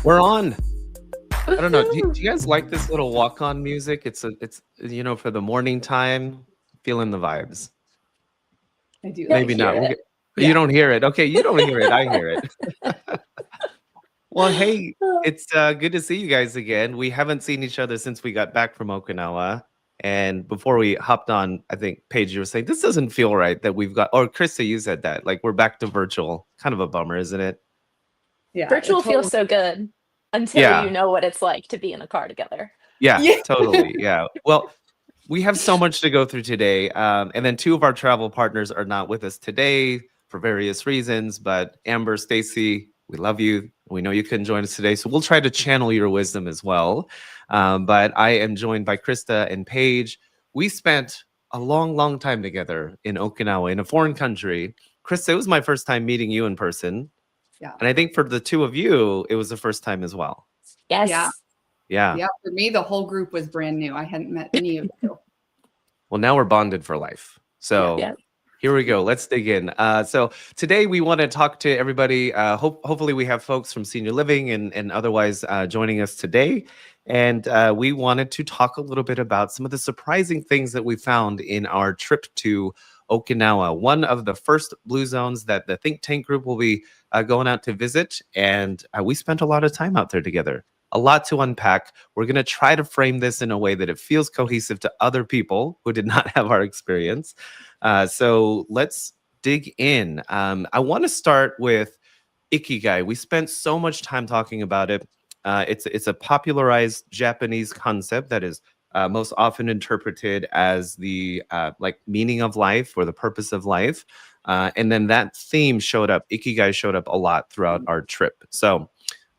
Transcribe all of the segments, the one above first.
We're on. I don't know. Woohoo! Do you guys like this little walk-on music? It's for the morning time, feeling the vibes. I do Don't like Maybe it. hear not. it. You Yeah. don't hear it. Okay, you don't hear it. I hear it. Well, hey, it's good to see you guys again. We haven't seen each other since we got back from Okinawa. And before we hopped on, I think Paige, you were saying this doesn't feel right that we've got, or Krista, you said that, like we're back to virtual. Kind of a bummer, isn't it? Yeah. It Virtual feels totally. so good until you Yeah. know what it's like to be in a car together. Yeah, Yeah. totally. Yeah. Well, we have so much to go through today. And then two of our travel partners are not with us today for various reasons. But Amber, Stacy, we love you. We know you couldn't join us today. So we'll try to channel your wisdom as well. But I am joined by Krista and Paige. We spent a long, long time together in Okinawa, in a foreign country. Krista, it was my first time meeting you in person. Yeah. And I think for the two of you, it was the first time as well. Yeah. Yes. Yeah. Yeah. For me, the whole group was brand new. I hadn't met any of you. Well, now we're bonded for life. Yeah. So Yeah. here we go. Let's dig in. So today we want to talk to everybody. Hopefully we have folks from senior living and otherwise joining us today. And we wanted to talk a little bit about some of the surprising things that we found in our trip to Okinawa, one of the first blue zones that the think tank group will be going out to visit. And we spent a lot of time out there together. A lot to unpack. We're going to try to frame this in a way that it feels cohesive to other people who did not have our experience. So let's dig in. I want to start with Ikigai. We spent so much time talking about it. It's a popularized Japanese concept that is most often interpreted as the like meaning of life or the purpose of life. And then that theme showed up. Ikigai showed up a lot throughout our trip. So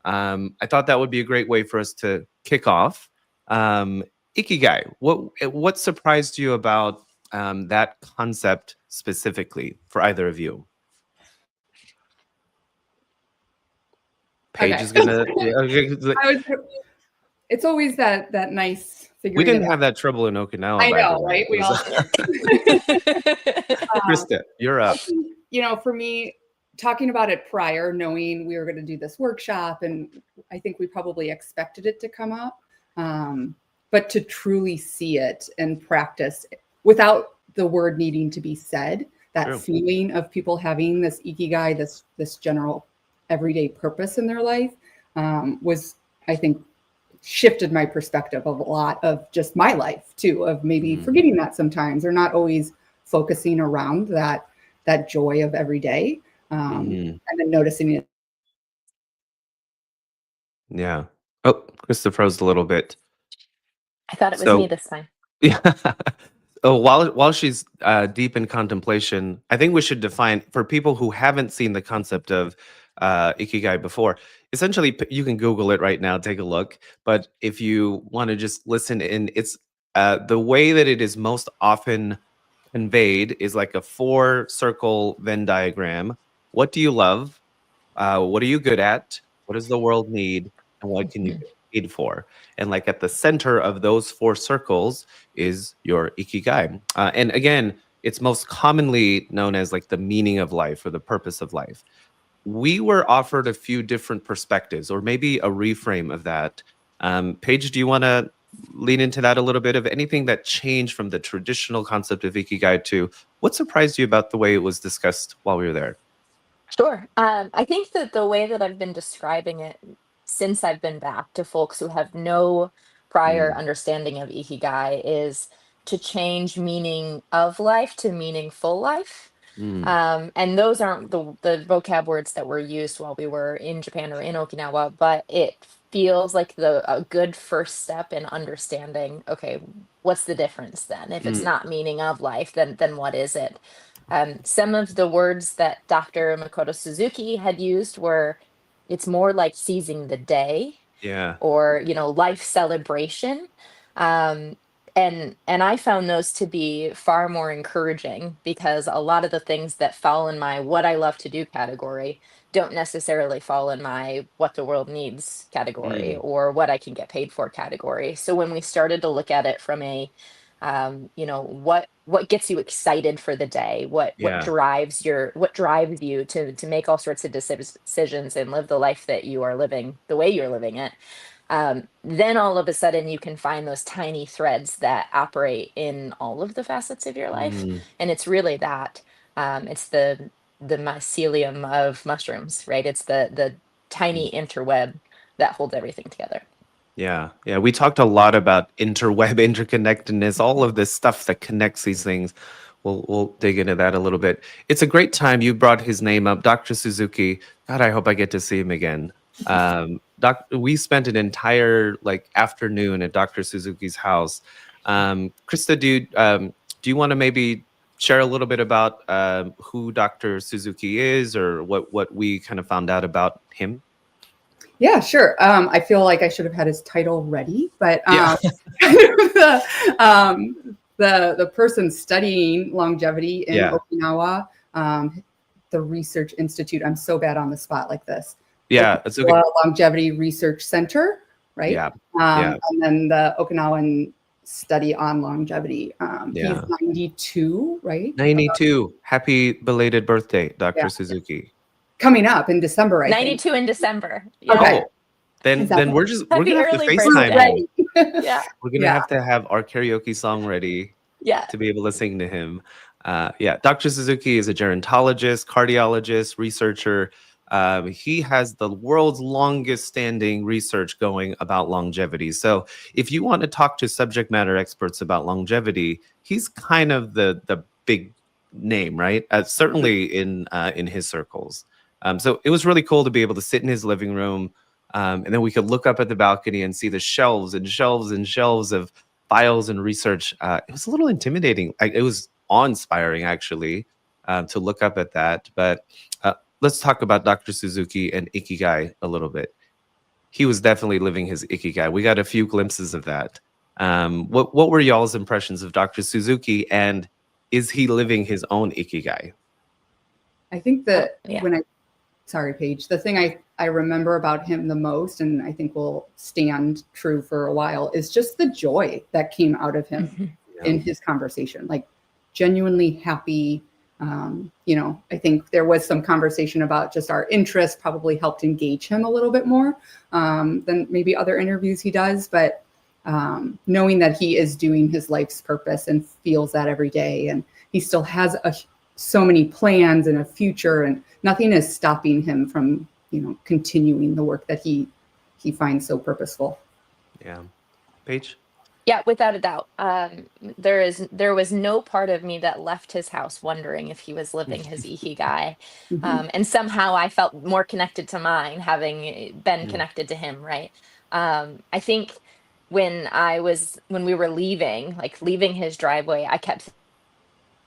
I thought that would be a great way for us to kick off. Ikigai, what surprised you about that concept specifically for either of you? Paige Okay. is gonna. Yeah, okay, I was, it's always that nice we figuring it didn't out. have that trouble in Okinawa, I by the know, way. right? It We was, all um, Krista, you're I up. think, for me, talking about it prior, knowing we were going to do this workshop, and I think we probably expected it to come up. But to truly see it and practice without the word needing to be said, that True. feeling of people having this ikigai, this general everyday purpose in their life, was, I think, shifted my perspective of a lot of just my life too, of maybe Mhm. forgetting that sometimes, or not always focusing around that joy of every day, Mhm. and then noticing it. Yeah. Oh, Krista froze a little bit. I thought it was me So this time. yeah. Oh, while she's deep in contemplation, I think we should define for people who haven't seen the concept of ikigai before. Essentially, you can Google it right now, take a look. But if you want to just listen in, it's the way that it is most often conveyed is like a four-circle Venn diagram. What do you love? What are you good at? What does the world need? And what can you Mhm. get paid for? And like at the center of those four circles is your ikigai. And again, it's most commonly known as like the meaning of life or the purpose of life. We were offered a few different perspectives or maybe a reframe of that. Paige, do you want to lean into that a little bit of anything that changed from the traditional concept of ikigai to what surprised you about the way it was discussed while we were there? Sure. I think that the way that I've been describing it since I've been back to folks who have no prior Mm, understanding of Ikigai is to change meaning of life to meaningful life. mm, And those aren't the vocab words that were used while we were in Japan or in Okinawa, but it feels like a good first step in understanding, okay, what's the difference then? If it's mm. not meaning of life, then what is it? Some of the words that Dr. Makoto Suzuki had used were it's more like seizing the day Yeah. or life celebration. um, and I found those to be far more encouraging because a lot of the things that fall in my what I love to do category don't necessarily fall in my what the world needs category Mm, or what I can get paid for category. So when we started to look at it from a You know, what gets you excited for the day, what Yeah. drives you to make all sorts of decisions and live the life that you are living the way you're living it. Then all of a sudden you can find those tiny threads that operate in all of the facets of your life, Mm. and it's really that. It's the mycelium of mushrooms, right? It's the tiny interweb that holds everything together. Yeah, yeah. We talked a lot about interweb interconnectedness, all of this stuff that connects these things. We'll dig into that a little bit. It's a great time you brought his name up, Dr. Suzuki. God, I hope I get to see him again. We spent an entire like afternoon at Dr. Suzuki's house. Krista, do you want to maybe share a little bit about who Dr. Suzuki is, or what we kind of found out about him? Yeah, sure. I feel like I should have had his title ready, but Yeah. the person studying longevity in Yeah. Okinawa, the Research Institute. I'm so bad on the spot like this. Yeah, it's okay. Okinawa Longevity Research Center, right? Yeah. Yeah. And then the Okinawan Study on Longevity. He's Yeah. 92, right? 92. Happy belated birthday, Yeah, Dr. Suzuki. coming up in December, I think. 92 in December. Yeah. Okay. Oh, then Is that then right? we're Happy gonna have to early FaceTime birthday. him. Yeah. We're gonna Yeah. have to have our karaoke song ready Yeah. to be able to sing to him. Yeah, Dr. Suzuki is a gerontologist, cardiologist, researcher. He has the world's longest standing research going about longevity. So if you want to talk to subject matter experts about longevity, he's kind of the big name, right? Certainly in his circles. So it was really cool to be able to sit in his living room, and then we could look up at the balcony and see the shelves and shelves and shelves of files and research. It was a little intimidating. It was awe-inspiring, actually, to look up at that. But let's talk about Dr. Suzuki and Ikigai a little bit. He was definitely living his Ikigai. We got a few glimpses of that. What were y'all's impressions of Dr. Suzuki, and is he living his own Ikigai? I think that Yeah. sorry, Paige, the thing I remember about him the most, and I think will stand true for a while, is just the joy that came out of him Mhm. in his conversation, like genuinely happy. I think there was some conversation about just our interest probably helped engage him a little bit more than maybe other interviews he does. But knowing that he is doing his life's purpose and feels that every day, and he still has so many plans and a future, and nothing is stopping him from continuing the work that he finds so purposeful. Yeah. Paige? Yeah, without a doubt. There was no part of me that left his house wondering if he was living his ikigai. Mhm. And somehow I felt more connected to mine, having been Mm. connected to him, right? I think when we were leaving, like leaving his driveway, I kept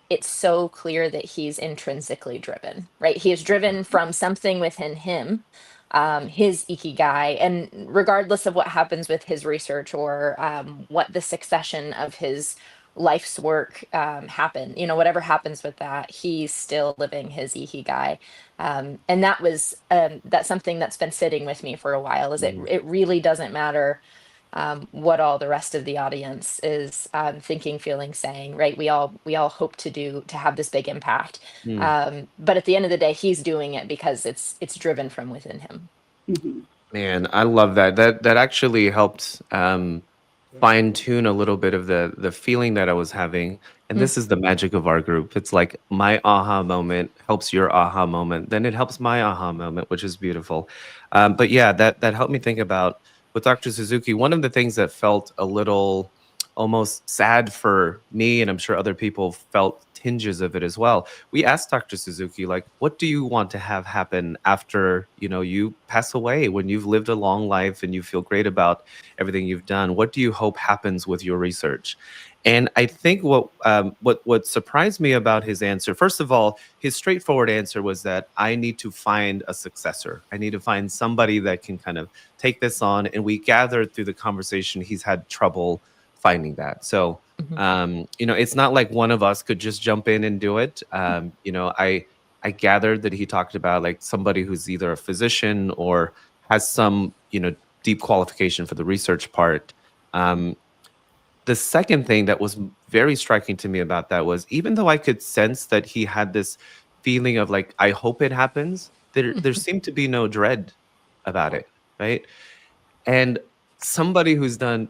it's so clear that he's intrinsically driven, right? He is driven from something within him, his ikigai, and regardless of what happens with his research or what the succession of his life's work happen, whatever happens with that, he's still living his ikigai. And that's something that's been sitting with me for a while. Is Mm. it really doesn't matter what all the rest of the audience is thinking, feeling, saying, right? We all hope to have this big impact, Mm. but at the end of the day, he's doing it because it's driven from within him. Mhm. Man, I love that. That actually helped fine tune a little bit of the feeling that I was having. And Mm. this is the magic of our group. It's like my aha moment helps your aha moment, then it helps my aha moment, which is beautiful. But yeah, that helped me think about with Dr. Suzuki. One of the things that felt a little almost sad for me, and I'm sure other people felt tinges of it as well. We asked Dr. Suzuki, like, what do you want to have happen after you pass away, when you've lived a long life and you feel great about everything you've done? What do you hope happens with your research? And I think what surprised me about his answer, first of all, his straightforward answer was that I need to find a successor. I need to find somebody that can kind of take this on. And we gathered through the conversation he's had trouble finding that. So Mhm. it's not like one of us could just jump in and do it. I gathered that he talked about like somebody who's either a physician or has some deep qualification for the research part. The second thing that was very striking to me about that was, even though I could sense that he had this feeling of like, I hope it happens, there seemed to be no dread about it, right? And somebody who's done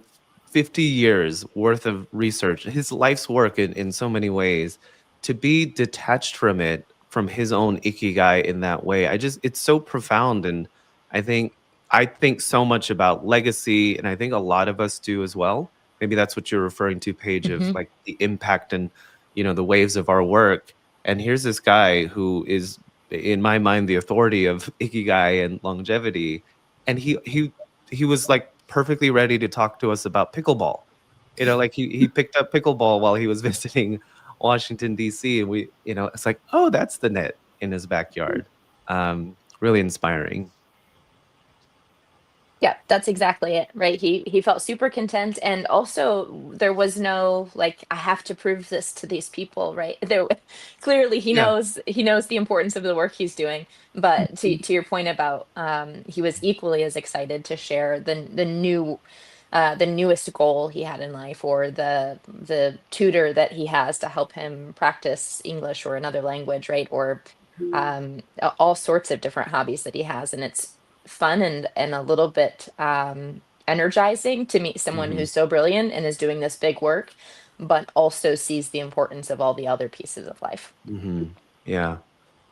50 years worth of research, his life's work in so many ways, to be detached from it, from his own ikigai in that way, it's so profound. And I think I think so much about legacy, and I think a lot of us do as well. Maybe that's what you're referring to, Paige, of Hmm. like the impact and the waves of our work. And here's this guy who is, in my mind, the authority of ikigai and longevity, and he was like perfectly ready to talk to us about pickleball. Like he picked up pickleball while he was visiting Washington D.C. and it's like, oh, that's the net in his backyard. Really inspiring. Yeah, that's exactly it, right? He felt super content, and also there was no like, I have to prove this to these people, right? There clearly Yeah. he knows the importance of the work he's doing. But to your point about he was equally as excited to share the newest goal he had in life, or the tutor that he has to help him practice English or another language, right? Or all sorts of different hobbies that he has, and it's fun and a little bit energizing to meet someone Hmm. who's so brilliant and is doing this big work, but also sees the importance of all the other pieces of life. Hmm. Yeah.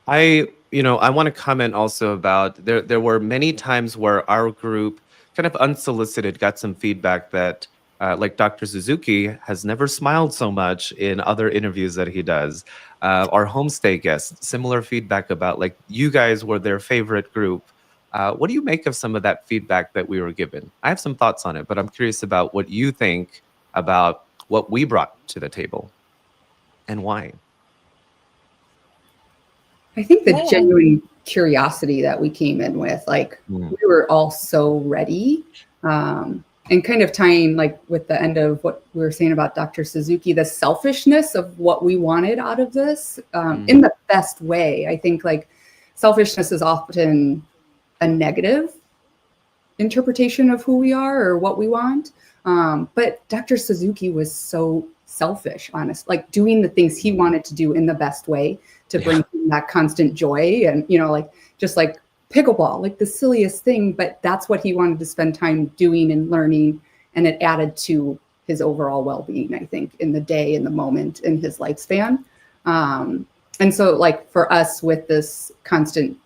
I want to comment also about, there were many times where our group kind of unsolicited got some feedback that like Dr. Suzuki has never smiled so much in other interviews that he does. Our homestay guests, similar feedback about like you guys were their favorite group. What do you make of some of that feedback that we were given? I have some thoughts on it, but I'm curious about what you think about what we brought to the table and why. I think the Yeah. genuine curiosity that we came in with, like Mm. we were all so ready. And kind of tying like with the end of what we were saying about Dr. Suzuki, the selfishness of what we wanted out of this, Mm. in the best way. I think like selfishness is often a negative interpretation of who we are or what we want. But Dr. Suzuki was so selfish, honest, like doing the things he wanted to do in the best way to Yeah. bring him that constant joy. And, like just like pickleball, like the silliest thing, but that's what he wanted to spend time doing and learning. And it added to his overall well-being, I think, in the day, in the moment, in his lifespan. And so like for us with this constant,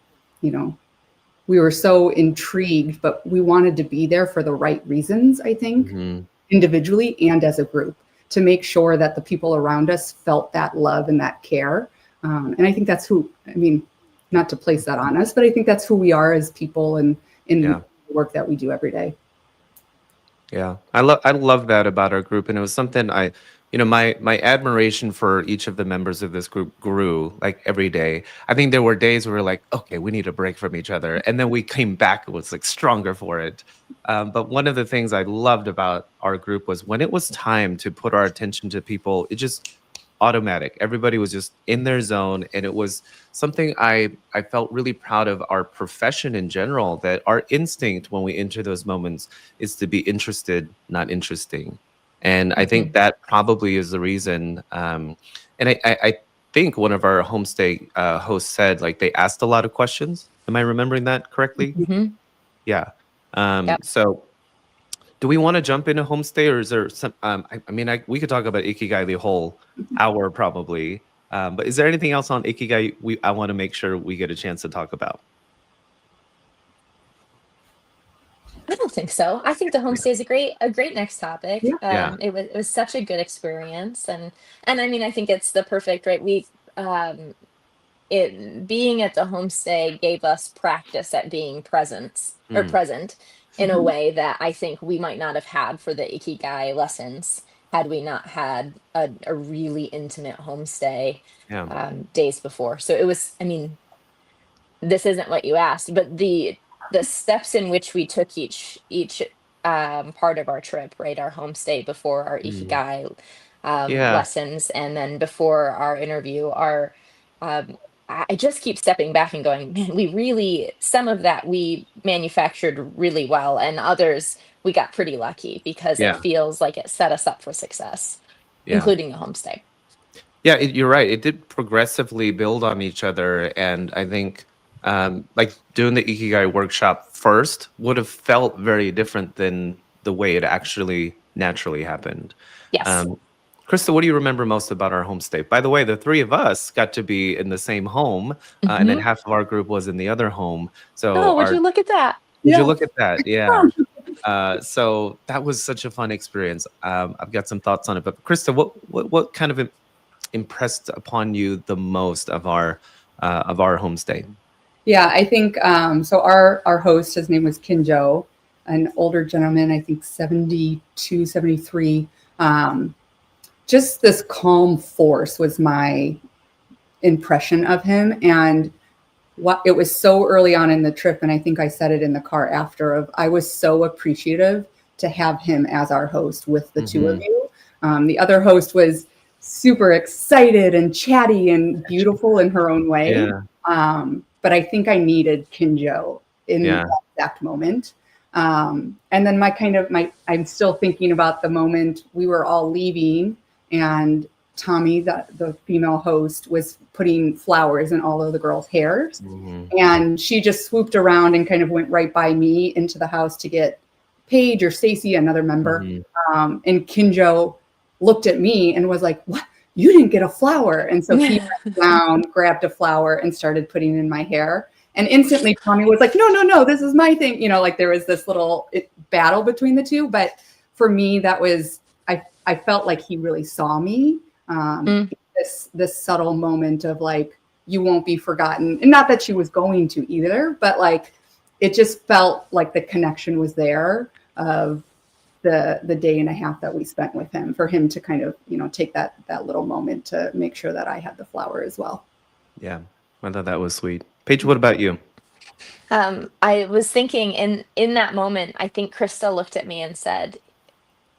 we were so intrigued, but we wanted to be there for the right reasons, I think, Mhm. individually and as a group, to make sure that the people around us felt that love and that care. And I think that's not to place that on us, but I think that's who we are as people and in Yeah. the work that we do every day. Yeah. I love that about our group. And it was something my admiration for each of the members of this group grew like every day. I think there were days where we were like, okay, we need a break from each other. And then we came back and was like stronger for it. But one of the things I loved about our group was when it was time to put our attention to people, it just automatic. Everybody was just in their zone. And it was something I felt really proud of our profession in general, that our instinct when we enter those moments is to be interested, not interesting. And I think Mhm. that probably is the reason. And I think one of our homestay hosts said like they asked a lot of questions. Am I remembering that correctly? Mhm. Yeah. Yep. So do we want to jump into homestay, or is there some? We could talk about Ikigai the whole hour probably. But is there anything else on Ikigai I want to make sure we get a chance to talk about? I don't think so. I think the Yeah. homestay is a great next topic. Yeah. Yeah. It was such a good experience, and I mean, I think it's the perfect, right. It being at the homestay gave us practice at being Mm. present in a way that I think we might not have had for the Ikigai lessons had we not had a really intimate homestay Yeah. days before. So it was, I mean, this isn't what you asked, but the steps in which we took each part of our trip, right? Our homestay before our Mm. Ikigai Yeah. lessons, and then before our interview, are um, I just keep stepping back and going, man, we really, some of that we manufactured really well, and others we got pretty lucky because it Yeah. feels like it set us up for success. Yeah. including a homestay. Yeah, you're right. It did progressively build on each other, and I think like doing the Ikigai workshop first would have felt very different than the way it actually naturally happened. Yes. Um, Krista, what do you remember most about our homestay? By the way, the three of us got to be in the same home, and then Hmm. half of our group was in the other home. So Oh, would you look at that? would you Yeah. look at that? Yeah. So that was such a fun experience. I've got some thoughts on it, but Krista, what kind of impressed upon you the most of our homestay? Yeah, I think so. Our host, his name was Kinjo, an older gentleman, I think 72, 73. Just this calm force was my impression of him. And what it was so early on in the trip, and I think I said it in the car after, of I was so appreciative to have him as our host with the two of Hmm. you. The other host was super excited and chatty and beautiful in her own way. Yeah, But I think I needed Kinjo in yeah. that exact moment. And then I'm still thinking about the moment we were all leaving, and Tommy, the female host, was putting flowers in all of the girls' hairs. Hmm. And she just swooped around and kind of went right by me into the house to get Paige or Stacy, another member. Hmm. And Kinjo looked at me and was like, "What? You didn't get a flower?" And so he went down, grabbed a flower, and started putting in my hair. And instantly, Tommy was like, "No, no, no, this is my thing." Like there was this little battle between the two. But for me, that was, I felt like he really saw me. This subtle moment of like, you won't be forgotten. And not that she was going to either, but like it just felt like the connection was there of the day and a half that we spent with him, for him to kind of, take that little moment to make sure that I had the flower as well. Yeah, I thought that was sweet. Paige, what about you? I was thinking in that moment, I think Krista looked at me and said,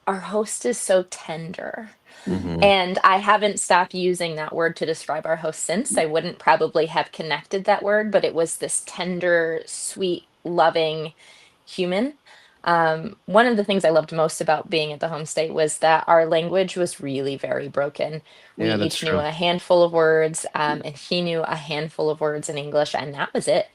"Our host is so tender." Hmm. And I haven't stopped using that word to describe our host since. I wouldn't probably have connected that word, but it was this tender, sweet, loving human. One of the things I loved most about being at the homestay was that our language was really very broken. We Yeah, that's each knew true. a handful of words, and he knew a handful of words in English, and that was it.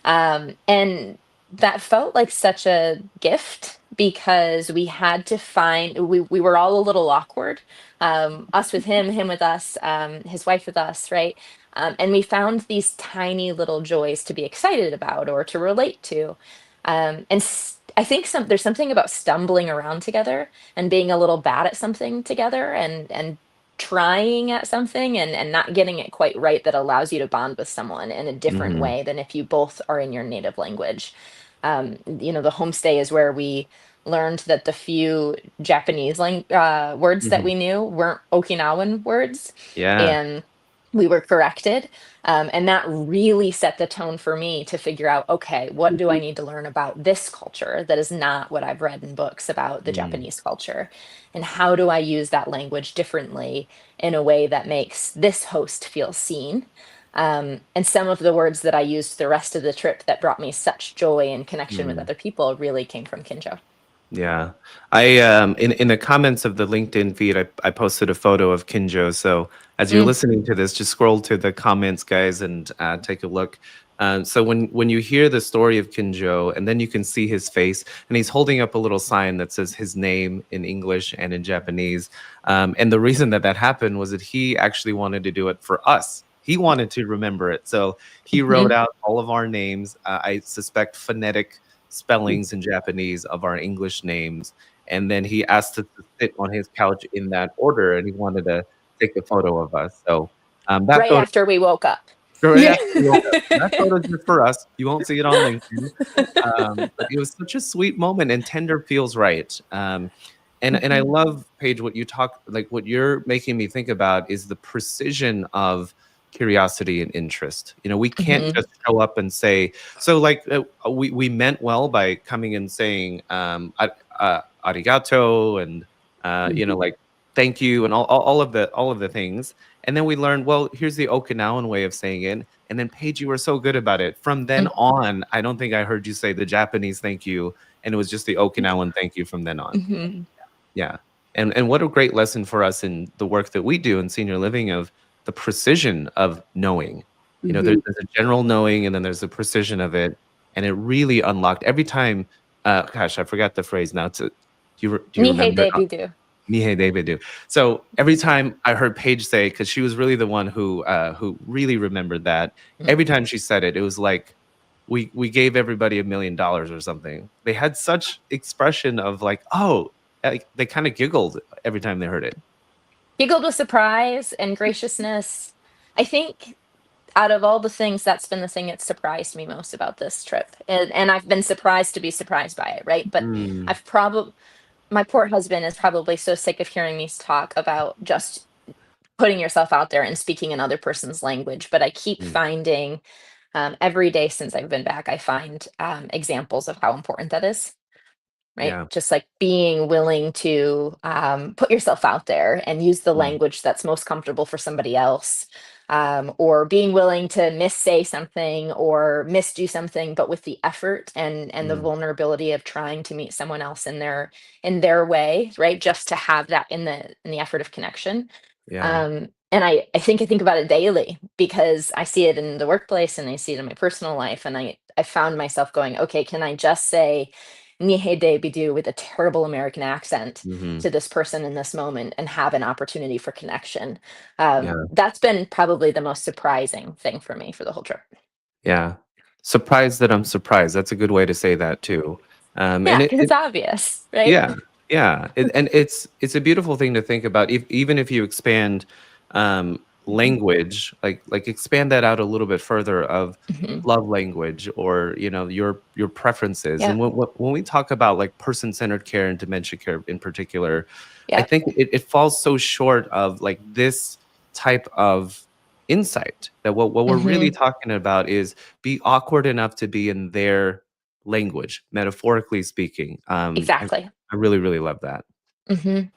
And that felt like such a gift because we had to find, we were all a little awkward, us with him with us, his wife with us, right? And we found these tiny little joys to be excited about or to relate to. I think there's something about stumbling around together and being a little bad at something together, and trying at something and not getting it quite right, that allows you to bond with someone in a different Hmm. way than if you both are in your native language. The homestay is where we learned that the few Japanese words that Hmm. we knew weren't Okinawan words, Yeah. and we were corrected. And that really set the tone for me to figure out, okay, what do I need to learn about this culture that is not what I've read in books about the Mm. Japanese culture? And how do I use that language differently in a way that makes this host feel seen? And some of the words that I used the rest of the trip that brought me such joy and connection with Mm. other people really came from Kinjo. Yeah. I in the comments of the LinkedIn feed, I posted a photo of Kinjo. So as you're Mm, listening to this, just scroll to the comments, guys, and take a look. So when you hear the story of Kinjo, and then you can see his face, and he's holding up a little sign that says his name in English and in Japanese. And the reason that that happened was that he actually wanted to do it for us. He wanted to remember it, so he wrote mhm. out all of our names. I suspect phonetic spellings in Japanese of our English names. And then he asked us to sit on his couch in that order, and he wanted to take a photo of us. So that Right photo, after we woke up. right Yeah. after we woke up. That photo's just for us. You won't see it on LinkedIn. But it was such a sweet moment, and tender feels right. And I love, Paige, what you talk, like what you're making me think about is the precision of curiosity and interest. We can't Mhm, just show up and say, so like we meant well by coming and saying arigato, and like thank you, and all of the things. And then we learned, well, here's the Okinawan way of saying it. And then, Paige, you were so good about it. From then mm, on, I don't think I heard you say the Japanese thank you, and it was just the Okinawan thank you from then on. mhm. Yeah. And what a great lesson for us in the work that we do in senior living of the precision of knowing. You know, Mhm. there's a general knowing, and then there's the precision of it, and it really unlocked every time. Gosh, I forgot the phrase now. Do you Nihei remember? debidu. Mihei David do. So every time I heard Paige say, because she was really the one who really remembered that. Mm. Every time she said it, it was like we gave everybody $1 million or something. They had such expression of like, oh, like they kind of giggled every time they heard it. Giggled with surprise and graciousness. I think out of all the things, that's been the thing that surprised me most about this trip. And I've been surprised to be surprised by it, right? But Mm, I've probably my poor husband is probably so sick of hearing me talk about just putting yourself out there and speaking another person's language. But I keep mm, finding every day since I've been back, I find examples of how important that is, right? yeah. Just like being willing to put yourself out there and use the Mm, language that's most comfortable for somebody else. Or being willing to missay something or misdo something, but with the effort and the mm, vulnerability of trying to meet someone else in their way, right? Just to have that in the effort of connection. yeah. And I think about it daily because I see it in the workplace and I see it in my personal life. And I found myself going, okay, can I just say Nihei de bidu with a terrible American accent Hmm. to this person in this moment and have an opportunity for connection? Yeah. That's been probably the most surprising thing for me for the whole trip. Yeah. Surprised that I'm surprised. That's a good way to say that too. And Yeah, because it's obvious, right? yeah, yeah, and it's a beautiful thing to think about. If, even if you expand Mhm. language, like expand that out a little bit further of Mhm. love language, or your preferences. Yeah, And when we talk about like person-centered care and dementia care in particular, I yeah. think it falls so short of like this type of insight, that what we're really Hmm. talking about is be awkward enough to be in their language, metaphorically speaking. Exactly. I really, really love that. And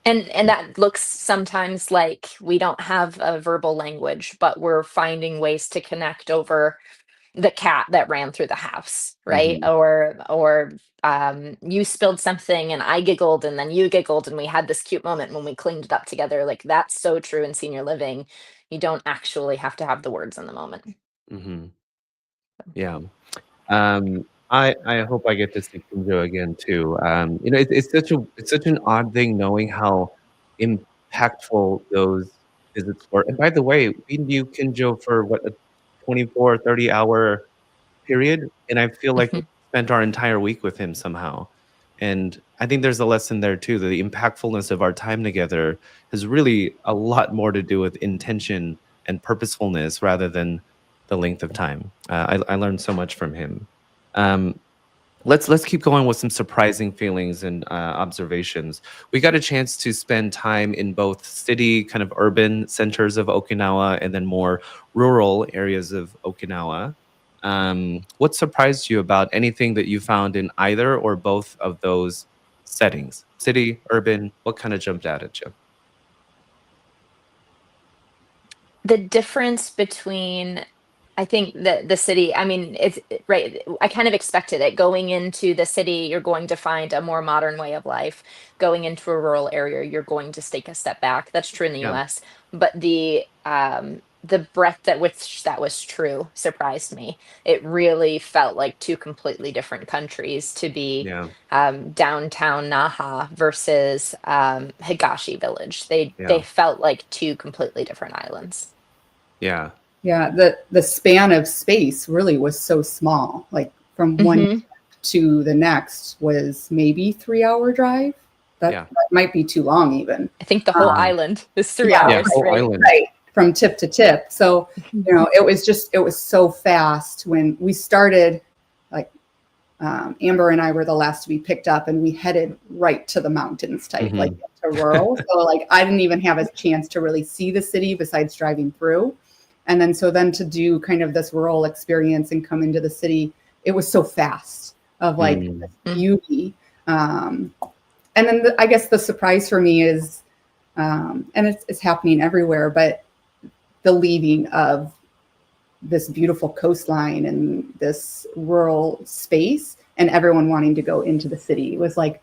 that looks sometimes like we don't have a verbal language, but we're finding ways to connect over the cat that ran through the house, right? Mhm. Or you spilled something and I giggled and then you giggled and we had this cute moment when we cleaned it up together. Like that's so true in senior living. You don't actually have to have the words in the moment. Mhm. Yeah. I hope I get to see Kinjo again too. It's such an odd thing knowing how impactful those visits were. And by the way, we knew Kinjo for what, a 24, 30 hour period, and I feel like we Mhm. spent our entire week with him somehow. And I think there's a lesson there too, that the impactfulness of our time together has really a lot more to do with intention and purposefulness rather than the length of time. I learned so much from him. Um, let's keep going with some surprising feelings and observations. We got a chance to spend time in both city, kind of urban centers of Okinawa, and then more rural areas of Okinawa. What surprised you about anything that you found in either or both of those settings? City, urban, what kind of jumped out at you? The difference between I think the city, I mean, right. I kind of expected it. Going into the city, you're going to find a more modern way of life. Going into a rural area, you're going to take a step back. That's true in the Yeah, US. But the breadth at which that was true surprised me. It really felt like two completely different countries to be yeah, downtown Naha versus Higashi Village. They yeah, felt like two completely different islands. yeah, Yeah, the span of space really was so small. Like from one Hmm. to the next was maybe 3 hour drive. yeah, That might be too long even. I think the whole Um, island is three yeah, yeah. hours, Whole right? island. right, from tip to tip. So, Mhm. it was so fast when we started. Like Amber and I were the last to be picked up, and we headed right to the mountains type, like Hmm. into rural. So like I didn't even have a chance to really see the city besides driving through. And then to do kind of this rural experience and come into the city, it was so fast of like Mm, this beauty. Um, and then I guess the surprise for me is, and it's happening everywhere, but the leaving of this beautiful coastline and this rural space and everyone wanting to go into the city. It was like,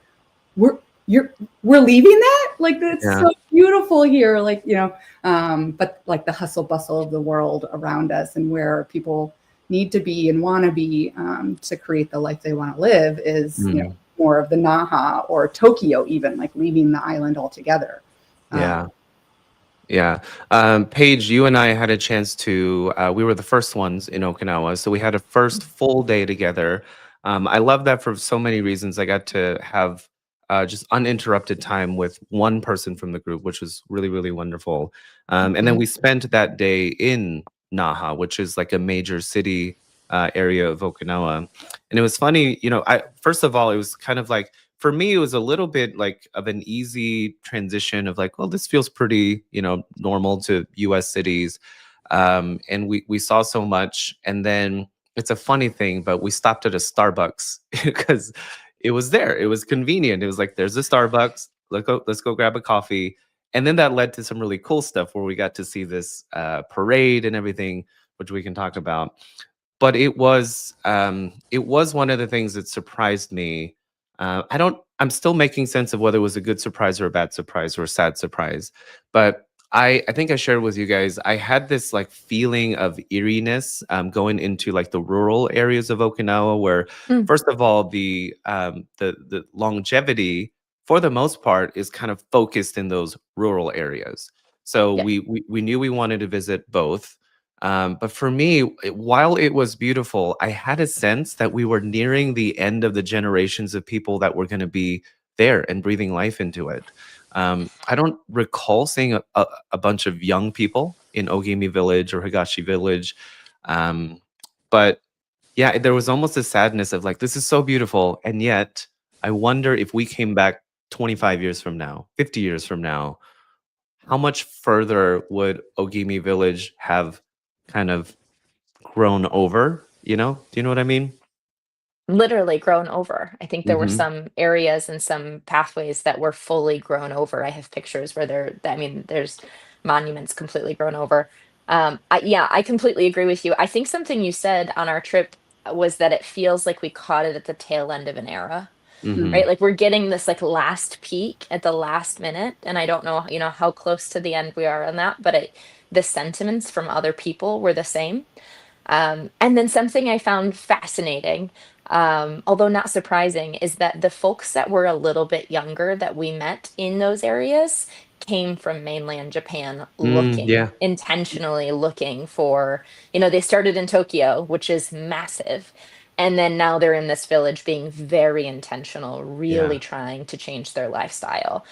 we're we're leaving that? Like, that's Yeah. so beautiful here. Like, but like the hustle bustle of the world around us and where people need to be and want to be to create the life they want to live is, more of the Naha or Tokyo, even like leaving the island altogether. Yeah. Yeah. Paige, you and I had a chance to, we were the first ones in Okinawa. So we had a first full day together. I love that for so many reasons. I got to have just uninterrupted time with one person from the group, which was really, really wonderful. And then we spent that day in Naha, which is like a major city area of Okinawa. And it was funny, first of all, it was kind of like, for me, it was a little bit like of an easy transition of like, well, this feels pretty, normal to US cities. And we saw so much. And then it's a funny thing, but we stopped at a Starbucks because it was there. It was convenient. It was like, there's a Starbucks. Let's go grab a coffee. And then that led to some really cool stuff where we got to see this parade and everything, which we can talk about. But it was one of the things that surprised me. I'm still making sense of whether it was a good surprise or a bad surprise or a sad surprise. But I think I shared with you guys, I had this like feeling of eeriness going into like the rural areas of Okinawa, where first of all, the longevity for the most part is kind of focused in those rural areas. So Yeah. we knew we wanted to visit both. But for me, while it was beautiful, I had a sense that we were nearing the end of the generations of people that were going to be there and breathing life into it. I don't recall seeing a bunch of young people in Ogimi Village or Higashi Village. But yeah, there was almost a sadness of like, this is so beautiful. And yet, I wonder if we came back 25 years from now, 50 years from now, how much further would Ogimi Village have kind of grown over? Do you know what I mean? Literally grown over. I think there were Hmm. some areas and some pathways that were fully grown over. I have pictures where there's monuments completely grown over. Yeah, I completely agree with you. I think something you said on our trip was that it feels like we caught it at the tail end of an era, Hmm. right? Like we're getting this like last peak at the last minute, and I don't know, how close to the end we are on that, but the sentiments from other people were the same. And then something I found fascinating, although not surprising, is that the folks that were a little bit younger that we met in those areas came from mainland Japan Yeah. intentionally looking for, they started in Tokyo, which is massive. And then now they're in this village being very intentional, really Yeah. trying to change their lifestyle.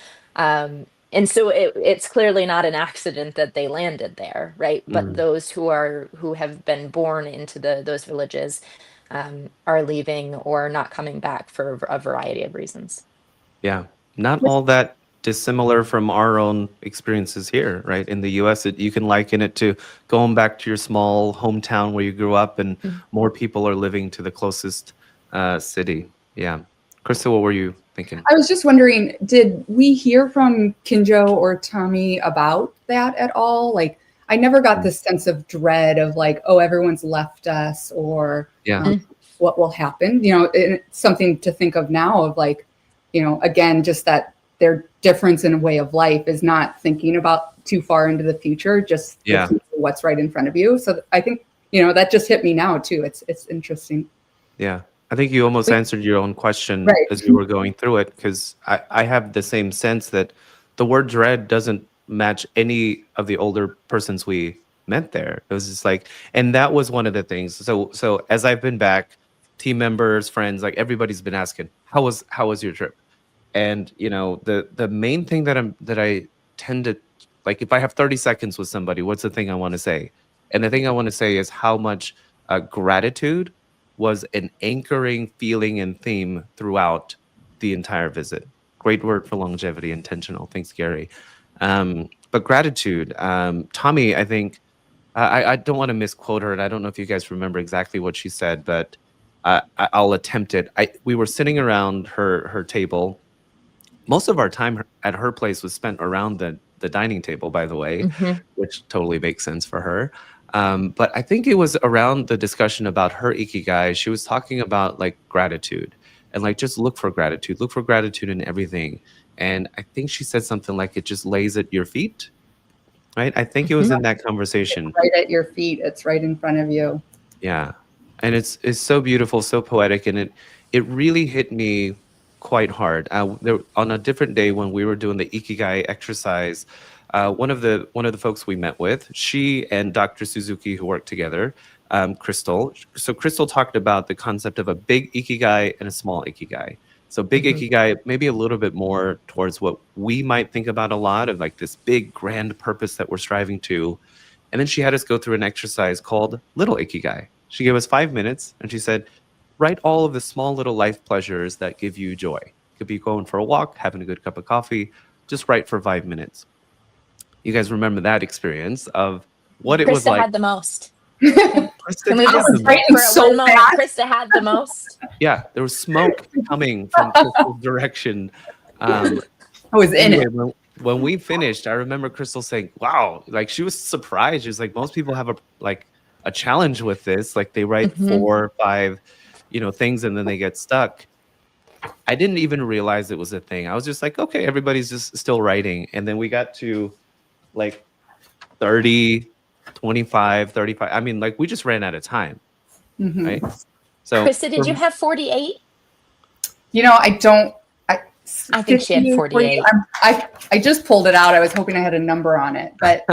And so it's clearly not an accident that they landed there, right? But Mm, those who have been born into those villages are leaving or not coming back for a variety of reasons. yeah. Not all that dissimilar from our own experiences here, right? In the US, you can liken it to going back to your small hometown where you grew up, and Mm. more people are living to the closest city. Yeah. Krista, what were you thinking? I was just wondering, did we hear from Kinjo or Tommy about that at all? Like, I never got Mm. this sense of dread of like, oh, everyone's left us, or Yeah. Mm. what will happen. It's something to think of now of like, again, just that their difference in a way of life is not thinking about too far into the future, just Yeah. looking for what's right in front of you. So I think, that just hit me now too. It's interesting. Yeah. I think you almost We- answered your own question Right. as you were going through it, because I have the same sense that the word dread doesn't match any of the older persons we met there. It was just like, and that was one of the things. So as I've been back, team members, friends, like everybody's been asking, how was your trip? And the main thing that I tend to, like, if I have 30 seconds with somebody, what's the thing I want to say? And the thing I want to say is how much gratitude was an anchoring feeling and theme throughout the entire visit. Great word for longevity, intentional. Thanks, Gary. But gratitude, Tommy, I think, I don't want to misquote her, and I don't know if you guys remember exactly what she said, but I'll attempt it. We were sitting around her table. Most of our time at her place was spent around the dining table, by the way, Mhm. which totally makes sense for her. But I think it was around the discussion about her Ikigai. She was talking about like gratitude and like just look for gratitude in everything. And I think she said something like, it just lays at your feet, right? I think it was Mhm. in that conversation. Right at your feet. It's right in front of you. Yeah. And it's so beautiful, so poetic, and it really hit me quite hard. There, on a different day when we were doing the Ikigai exercise, one of the folks we met with, she and Dr. Suzuki, who worked together, Crystal. So Crystal talked about the concept of a big Ikigai and a small Ikigai. So big Mhm. Ikigai, maybe a little bit more towards what we might think about a lot of, like this big grand purpose that we're striving to. And then she had us go through an exercise called Little Ikigai. She gave us 5 minutes and she said, write all of the small little life pleasures that give you joy. It could be going for a walk, having a good cup of coffee, just write for 5 minutes. You guys remember that experience of what it was Krista like. had the most. Can, Krista can we had just, the Writing most. for so one moment, fast. Krista had the most. Yeah, there was smoke coming from Crystal's direction. I was in Anyway, it. when we finished, I remember Crystal saying, "Wow!" Like she was surprised. She was like, "Most people have a challenge with this. Like they write Mhm. 4 or 5, things, and then they get stuck." I didn't even realize it was a thing. I was just like, "Okay, everybody's just still writing." And then we got to like 30, 25, 35. I mean, like we just ran out of time, Mhm. right? So Krista, did you have 48? I don't. I think she had 50, 40, 48. I just pulled it out. I was hoping I had a number on it, but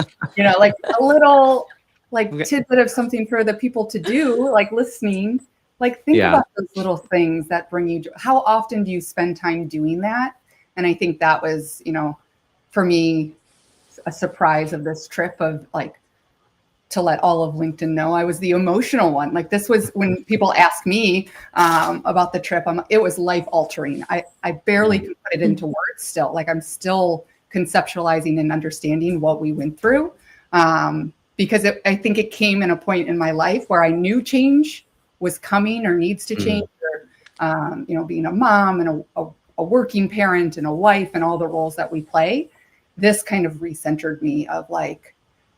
like a little Okay. tidbit of something for the people to do, like listening. Like think Yeah. about those little things that bring you joy. How often do you spend time doing that? And I think that was, for me, a surprise of this trip of like to let all of LinkedIn know I was the emotional one. Like this was when people ask me about the trip, it was life altering. I barely can put it into words still. Like I'm still conceptualizing and understanding what we went through because I think it came in a point in my life where I knew change was coming or needs to change. Or, being a mom and a working parent and a wife and all the roles that we play, this kind of recentered me of like,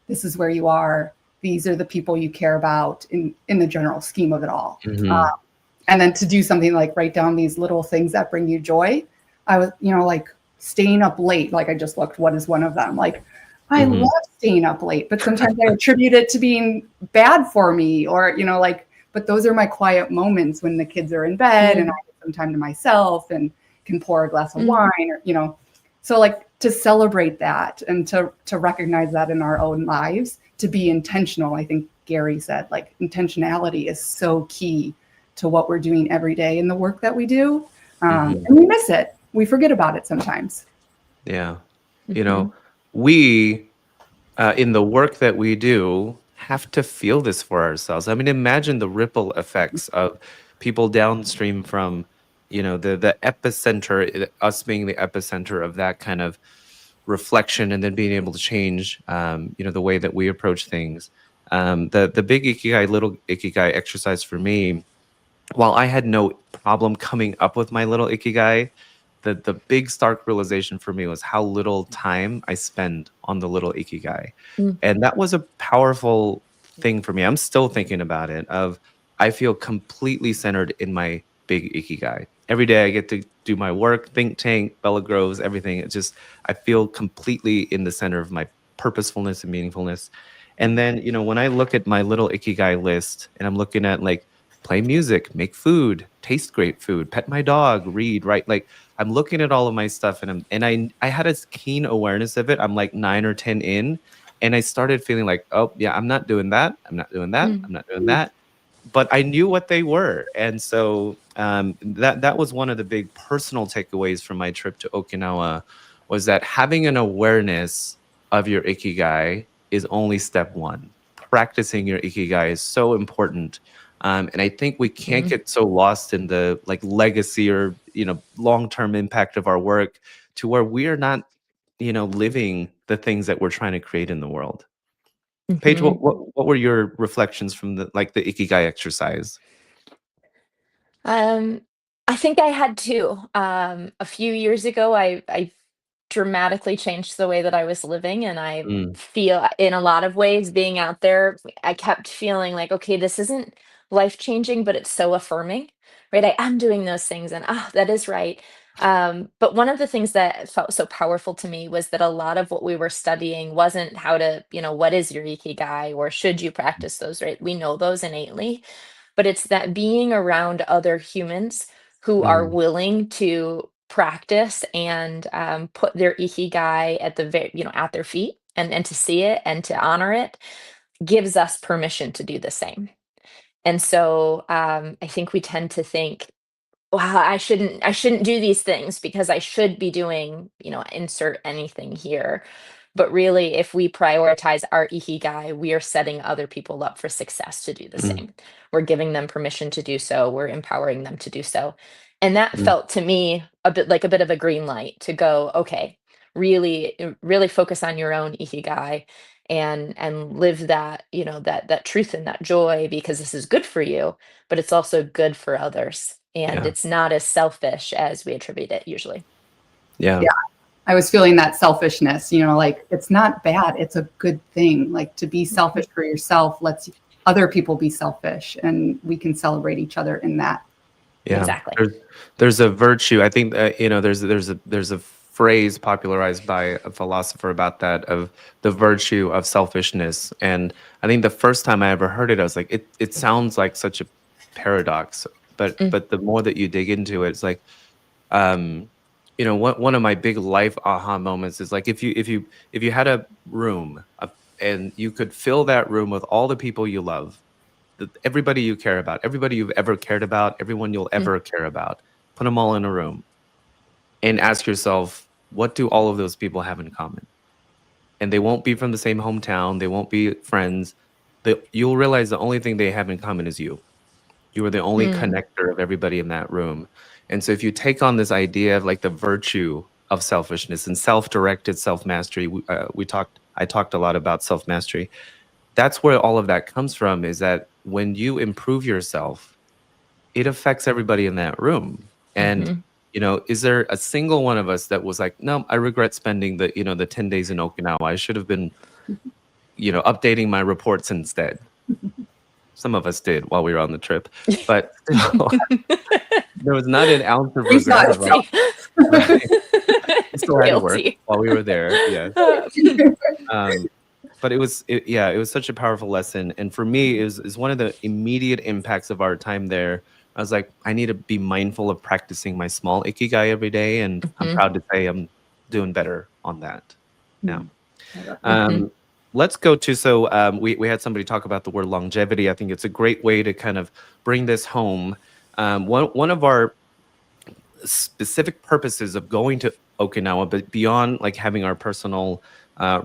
this is where you are. These are the people you care about in the general scheme of it all. And then to do something like write down these little things that bring you joy. I was, like staying up late. Like I just looked, what is one of them? Like I love staying up late, but sometimes I attribute it to being bad for me or, but those are my quiet moments when the kids are in bed and I have some time to myself and can pour a glass of wine or, so like to celebrate that and to recognize that in our own lives, to be intentional. I think Gary said like intentionality is so key to what we're doing every day in the work that we do. And we miss it. We forget about it sometimes. Yeah. We, in the work that we do, have to feel this for ourselves. I mean, imagine the ripple effects of people downstream from, the epicenter, us being the epicenter of that kind of reflection and then being able to change, the way that we approach things. The big Ikigai, little Ikigai exercise for me, while I had no problem coming up with my little Ikigai, the big stark realization for me was how little time I spend on the little Ikigai. And that was a powerful thing for me. I'm still thinking about it of I feel completely centered in my big Ikigai. Every day I get to do my work, think tank, Bella Groves, everything. It's just I feel completely in the center of my purposefulness and meaningfulness. And then, when I look at my little Ikigai list and I'm looking at like play music, make food, taste great food, pet my dog, read, write. Like I'm looking at all of my stuff and I had a keen awareness of it. I'm like 9 or 10 in and I started feeling like, oh yeah, I'm not doing that. I'm not doing that. I'm not doing that. But I knew what they were. And so that was one of the big personal takeaways from my trip to Okinawa was that having an awareness of your Ikigai is only step one. Practicing your Ikigai is so important. And I think we can't get so lost in the like legacy or long-term impact of our work to where we are not living the things that we're trying to create in the world. Paige, what were your reflections from the Ikigai exercise? I think I had two. A few years ago, I dramatically changed the way that I was living, and I feel in a lot of ways being out there, I kept feeling like, okay, this isn't life changing, but it's so affirming, right? I am doing those things, and that is right. But one of the things that felt so powerful to me was that a lot of what we were studying wasn't how to, what is your ikigai or should you practice those, right? We know those innately, but it's that being around other humans who are Mm, willing to practice and put their ikigai at at their feet and to see it and to honor it gives us permission to do the same. And so I think we tend to think, wow, I shouldn't do these things because I should be doing, insert anything here. But really, if we prioritize our ikigai, we are setting other people up for success to do the mm, same. We're giving them permission to do so. We're empowering them to do so. And that mm. felt to me a bit of a green light to go, okay, really focus on your own ikigai and live that, that truth and that joy because this is good for you, but it's also good for others. And Yeah. it's not as selfish as we attribute it usually. Yeah. Yeah. I was feeling that selfishness, like it's not bad. It's a good thing. Like to be selfish for yourself lets other people be selfish, and we can celebrate each other in that. Yeah. Exactly. There's a virtue. I think there's a phrase popularized by a philosopher about that, of the virtue of selfishness. And I think the first time I ever heard it, I was like, it sounds like such a paradox. But Mm, the more that you dig into it, it's like, um, one of my big life aha moments is like, if you had a room and you could fill that room with all the people you love, everybody you care about, everybody you've ever cared about, everyone you'll mm, ever care about, put them all in a room and ask yourself, what do all of those people have in common? And they won't be from the same hometown, they won't be friends. You'll realize the only thing they have in common is you. You are the only mm, connector of everybody in that room. And so if you take on this idea of like the virtue of selfishness and self-directed self-mastery, I talked a lot about self-mastery. That's where all of that comes from, is that when you improve yourself, it affects everybody in that room. And, mhm. is there a single one of us that was like, no, I regret spending the 10 days in Okinawa. I should have been, updating my reports instead. Some of us did while we were on the trip, but still, there was not an ounce of regret of like, Guilty. right. We still had to work Guilty. while we were there. Yes. Um, but it was such a powerful lesson. And for me, is one of the immediate impacts of our time there. I was like, I need to be mindful of practicing my small ikigai every day. And I'm Mhm, proud to say I'm doing better on that now. mhm, Um, let's go to, so we had somebody talk about the word longevity. I think it's a great way to kind of bring this home. One of our specific purposes of going to Okinawa, but beyond like having our personal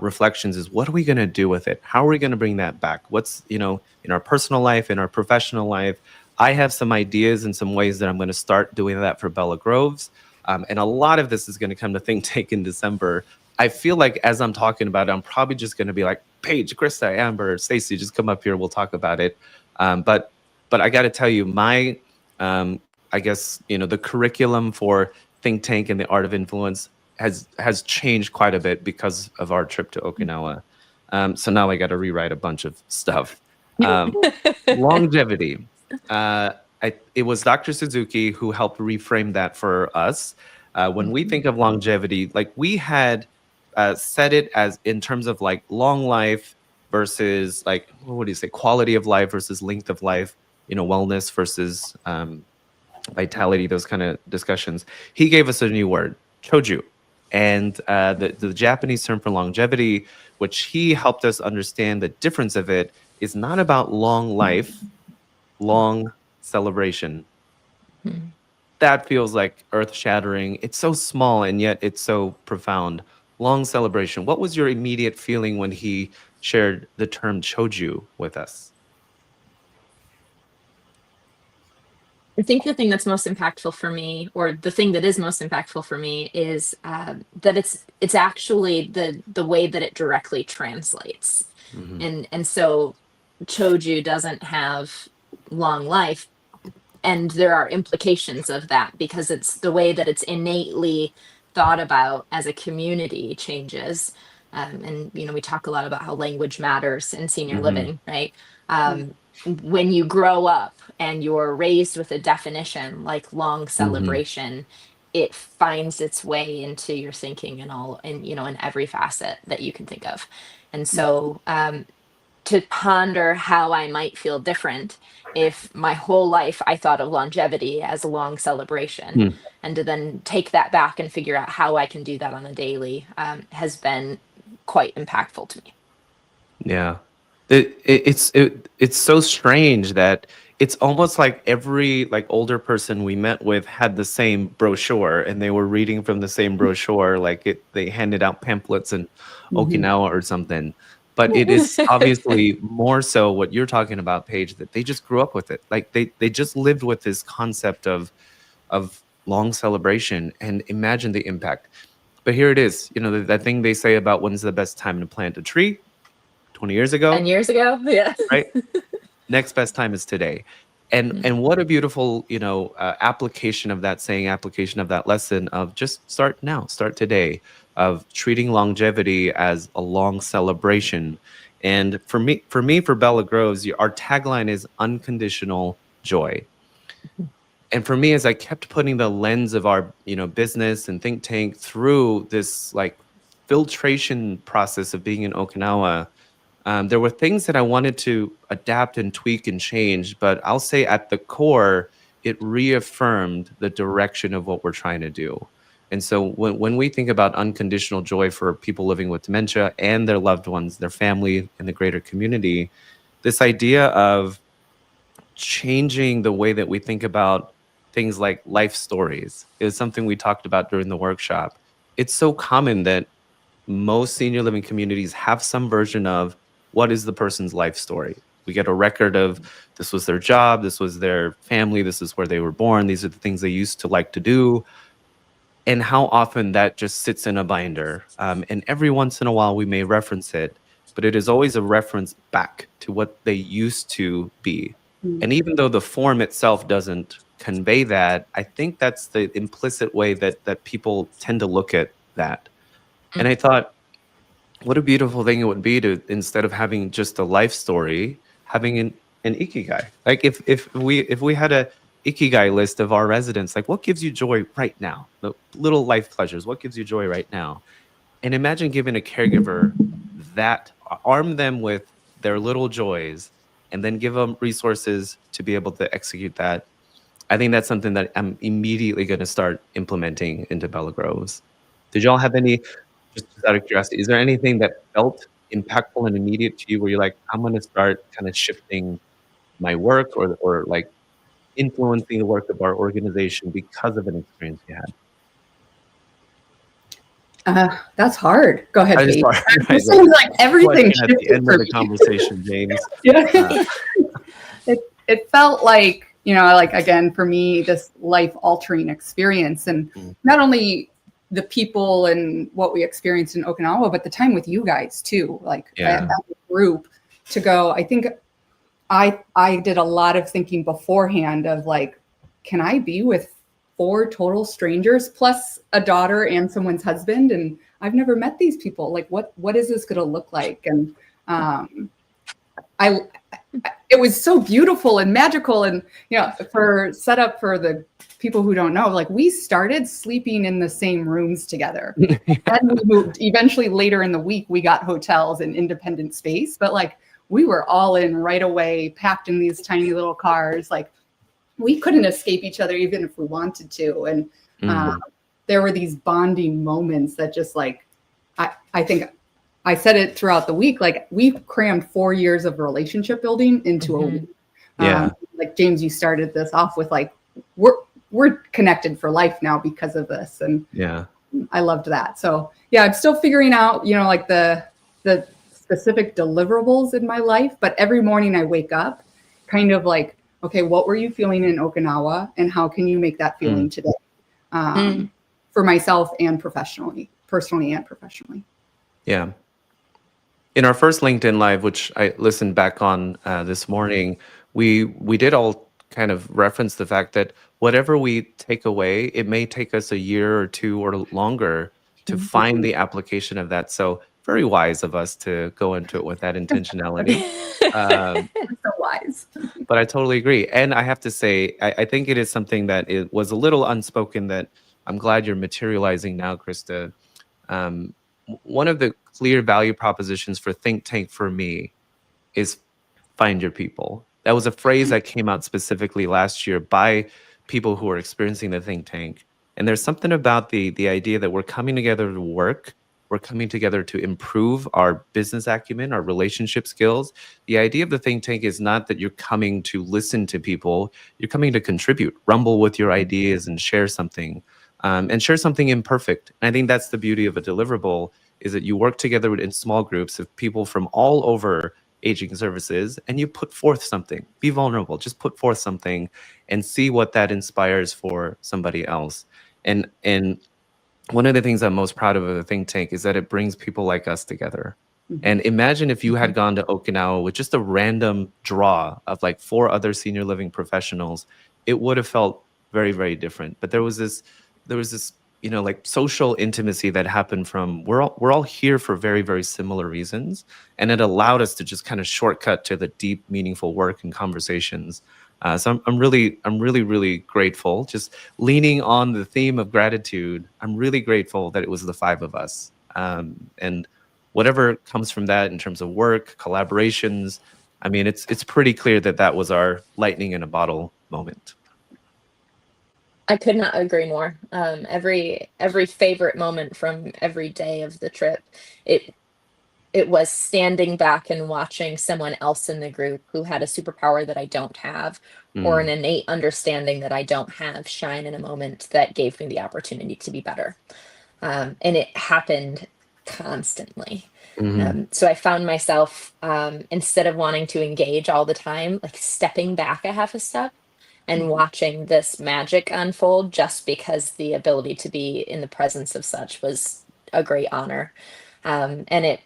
reflections, is what are we going to do with it? How are we going to bring that back? What's, in our personal life, in our professional life? I have some ideas and some ways that I'm going to start doing that for Bella Groves. And a lot of this is going to come to Think Tank in December. I feel like as I'm talking about it, I'm probably just going to be like, Paige, Krista, Amber, Stacy, just come up here. We'll talk about it. But I got to tell you, my I guess, the curriculum for Think Tank and the Art of Influence has changed quite a bit because of our trip to Okinawa. So now I got to rewrite a bunch of stuff. Um, Longevity. It was Dr. Suzuki who helped reframe that for us. When we think of longevity, like we had set it as in terms of like long life versus like, what do you say, quality of life versus length of life, wellness versus vitality, those kind of discussions. He gave us a new word, Choju. And the Japanese term for longevity, which he helped us understand the difference of it, is not about long life, long celebration. mhm. That feels like earth shattering. It's so small and yet it's so profound. Long celebration. What was your immediate feeling when he shared the term Choju with us? I think the thing that's most impactful for me, or the thing that is most impactful for me, is that it's actually the way that it directly translates, Hmm. and so Choju doesn't have long life, and there are implications of that because it's the way that it's innately thought about as a community changes. And we talk a lot about how language matters in senior Hmm. living, right? When you grow up and you're raised with a definition like long Hmm. celebration, it finds its way into your thinking and all, and in every facet that you can think of. And so to ponder how I might feel different if my whole life I thought of longevity as a long celebration, Hmm. and to then take that back and figure out how I can do that on a daily, has been quite impactful to me. Yeah. It's so strange that it's almost like every like older person we met with had the same brochure and they were reading from the same brochure, like they handed out pamphlets in Mhm. Okinawa or something. But it is obviously more so what you're talking about, Paige, that they just grew up with it. Like they just lived with this concept of long celebration, and imagine the impact. But here it is, that thing they say about when's the best time to plant a tree. 20 years 10 ago, years ago, yeah. right? Next best time is today. And Mm. and what a beautiful, application of that saying, application of that lesson of just start now, start today, of treating longevity as a long celebration. And for Bella Groves, our tagline is unconditional joy. And for me, as I kept putting the lens of our, business and think tank through this like filtration process of being in Okinawa, there were things that I wanted to adapt and tweak and change, but I'll say at the core, it reaffirmed the direction of what we're trying to do. And so when we think about unconditional joy for people living with dementia and their loved ones, their family, and the greater community, this idea of changing the way that we think about things like life stories is something we talked about during the workshop. It's so common that most senior living communities have some version of what is the person's life story. We get a record of this was their job, this was their family, this is where they were born, these are the things they used to like to do, and how often that just sits in a binder. And every once in a while we may reference it, but it is always a reference back to what they used to be. And even though the form itself doesn't convey that, I think that's the implicit way that people tend to look at that. And I thought, what a beautiful thing it would be to, instead of having just a life story, having an ikigai. Like if we had a ikigai list of our residents, like what gives you joy right now? The little life pleasures, what gives you joy right now? And imagine giving a caregiver that, arm them with their little joys, and then give them resources to be able to execute that. I think that's something that I'm immediately going to start implementing into Bella Groves. Did y'all have any, just out of curiosity, is there anything that felt impactful and immediate to you where you're like, I'm going to start kind of shifting my work or like influencing the work of our organization because of an experience you had? That's hard. Go ahead, I just Paige. thought, right, It seems like everything question at the shifted end for of the me. conversation, James. Yeah. It felt like, like again, for me, this life altering experience, and not only the people and what we experienced in Okinawa, but the time with you guys too, like Yeah. as a group to go. I think I did a lot of thinking beforehand of like, can I be with 4 total strangers plus a daughter and someone's husband? And I've never met these people. Like, what is this going to look like? And it was so beautiful and magical. And, for set up for the people who don't know, like we started sleeping in the same rooms together. And we moved eventually later in the week, we got hotels and independent space, but like we were all in right away, packed in these tiny little cars. Like we couldn't escape each other even if we wanted to. And there were these bonding moments that just like, I think I said it throughout the week, like we crammed 4 years of relationship building into a week. Yeah. Like James, you started this off with like, we're connected for life now because of this. And Yeah. I loved that. So yeah, I'm still figuring out, like the specific deliverables in my life, but every morning I wake up kind of like, okay, what were you feeling in Okinawa and how can you make that feeling today? For myself and professionally, personally and professionally. Yeah. In our first LinkedIn Live, which I listened back on this morning, we did all kind of reference the fact that whatever we take away, it may take us a year or 2 or longer to find the application of that. So very wise of us to go into it with that intentionality. So wise. But I totally agree. And I have to say, I think it is something that it was a little unspoken that I'm glad you're materializing now, Krista. One of the clear value propositions for think tank for me is find your people. That was a phrase that came out specifically last year by people who are experiencing the think tank. And there's something about the idea that we're coming together to work, we're coming together to improve our business acumen, our relationship skills. The idea of the think tank is not that you're coming to listen to people, you're coming to contribute, rumble with your ideas and share something imperfect. And I think that's the beauty of a deliverable, is that you work together in small groups of people from all over aging services, and you put forth something. Be vulnerable, just put forth something and see what that inspires for somebody else. And one of the things I'm most proud of a think tank is that it brings people like us together. And imagine if you had gone to Okinawa with just a random draw of like 4 other senior living professionals, it would have felt very, very different. But there was this, like social intimacy that happened from we're all here for very, very similar reasons. And it allowed us to just kind of shortcut to the deep, meaningful work and conversations. So I'm really, really grateful. Just leaning on the theme of gratitude, I'm really grateful that it was the 5 of us. And whatever comes from that in terms of work, collaborations, I mean, it's pretty clear that that was our lightning in a bottle moment. I could not agree more. Every favorite moment from every day of the trip, it was standing back and watching someone else in the group who had a superpower that I don't have, or an innate understanding that I don't have, shine in a moment that gave me the opportunity to be better. And it happened constantly. So I found myself, instead of wanting to engage all the time, like stepping back a half a step and watching this magic unfold, just because the ability to be in the presence of such was a great honor. And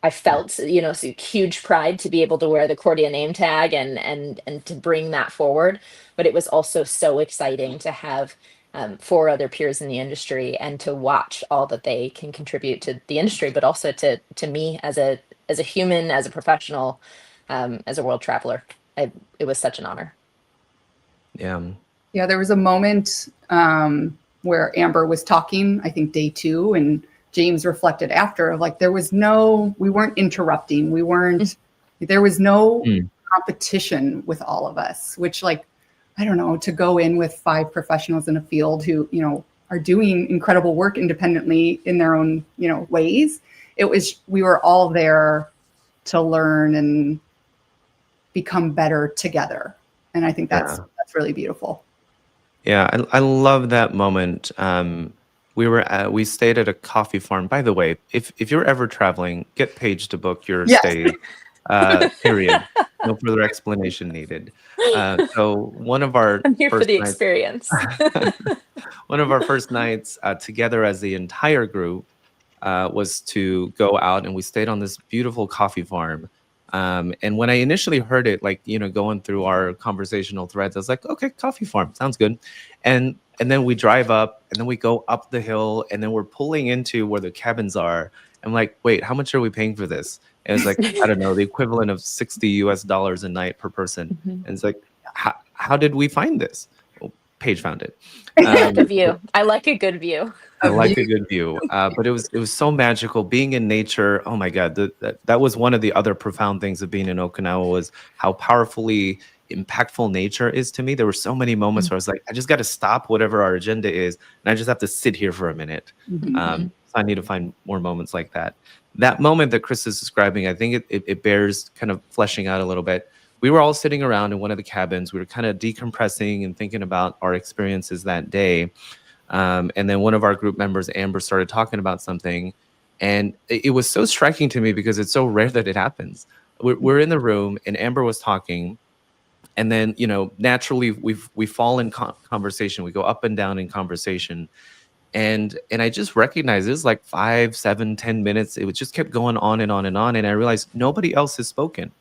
I felt, so huge pride to be able to wear the Cordia name tag and to bring that forward. But it was also so exciting to have 4 other peers in the industry and to watch all that they can contribute to the industry, but also to me as a human, as a professional, as a world traveler. It was such an honor. Yeah, there was a moment where Amber was talking, I think day 2, and James reflected after, of like, we weren't interrupting. There was no competition with all of us, which, like, I don't know, to go in with 5 professionals in a field who, are doing incredible work independently in their own, ways. We were all there to learn and become better together. And I think that's really beautiful. Yeah, I love that moment. We stayed at a coffee farm. By the way, if you're ever traveling, get Paige to book your stay. Period. No further explanation needed. So I'm here for the experience. One of our first nights together as the entire group was to go out, and we stayed on this beautiful coffee farm. And when I initially heard it, like, going through our conversational threads, I was like, okay, coffee farm, sounds good. And then we drive up, and then we go up the hill, and then we're pulling into where the cabins are. I'm like, wait, how much are we paying for this? And it's like, I don't know, the equivalent of $60 a night per person. And it's like, how did we find this? Well, Paige found it. The view. I like a good view. I like a good view, but it was so magical being in nature. Oh my God, that was one of the other profound things of being in Okinawa, was how powerfully impactful nature is to me. There were so many moments where I was like, I just got to stop whatever our agenda is, and I just have to sit here for a minute. So I need to find more moments like that. That moment that Chris is describing, I think it bears kind of fleshing out a little bit. We were all sitting around in one of the cabins. We were kind of decompressing and thinking about our experiences that day. And then one of our group members, Amber, started talking about something. And it was so striking to me because it's so rare that it happens. We're in the room and Amber was talking. And then, naturally we fall in conversation. We go up and down in conversation. And I just recognized it was like 5, 7, 10 minutes. It just kept going on and on and on. And I realized nobody else has spoken.